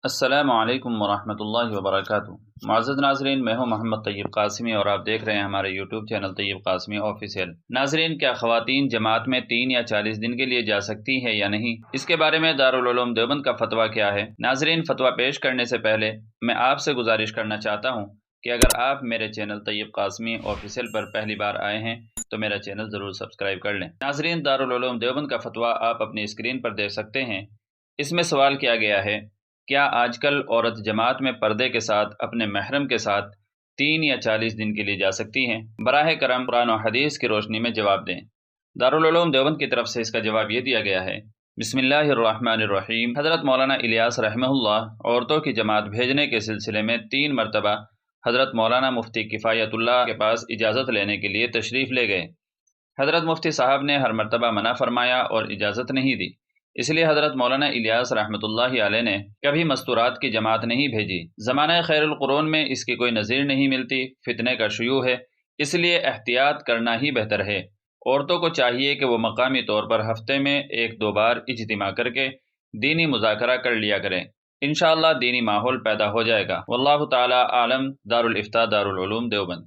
السلام علیکم ورحمۃ اللہ وبرکاتہ۔ معزز ناظرین، میں ہوں محمد طیب قاسمی اور آپ دیکھ رہے ہیں ہمارے یوٹیوب چینل طیب قاسمی آفیشیل۔ ناظرین، کیا خواتین جماعت میں 3 یا 40 دن کے لیے جا سکتی ہیں یا نہیں؟ اس کے بارے میں دارالعلوم دیوبند کا فتویٰ کیا ہے؟ ناظرین، فتویٰ پیش کرنے سے پہلے میں آپ سے گزارش کرنا چاہتا ہوں کہ اگر آپ میرے چینل طیب قاسمی آفیشیل پر پہلی بار آئے ہیں تو میرا چینل ضرور سبسکرائب کر لیں۔ ناظرین، دارالعلوم دیوبند کا فتویٰ آپ اپنی اسکرین پر دیکھ سکتے ہیں۔ اس میں سوال کیا گیا ہے، کیا آج کل عورت جماعت میں پردے کے ساتھ اپنے محرم کے ساتھ 3 یا 40 دن کے لیے جا سکتی ہیں؟ براہ کرم قرآن و حدیث کی روشنی میں جواب دیں۔ دارالعلوم دیوبند کی طرف سے اس کا جواب یہ دیا گیا ہے، بسم اللہ الرحمن الرحیم۔ حضرت مولانا الیاس رحمہ اللہ عورتوں کی جماعت بھیجنے کے سلسلے میں 3 مرتبہ حضرت مولانا مفتی کفایت اللہ کے پاس اجازت لینے کے لیے تشریف لے گئے۔ حضرت مفتی صاحب نے ہر مرتبہ منع فرمایا اور اجازت نہیں دی، اس لیے حضرت مولانا الیاس رحمۃ اللہ علیہ نے کبھی مستورات کی جماعت نہیں بھیجی۔ زمانہ خیر القرون میں اس کی کوئی نظیر نہیں ملتی، فتنے کا شیوع ہے، اس لیے احتیاط کرنا ہی بہتر ہے۔ عورتوں کو چاہیے کہ وہ مقامی طور پر ہفتے میں 1-2 بار اجتماع کر کے دینی مذاکرہ کر لیا کریں، انشاءاللہ دینی ماحول پیدا ہو جائے گا۔ واللہ تعالی عالم۔ دارالفتاء دارالعلوم دیوبند۔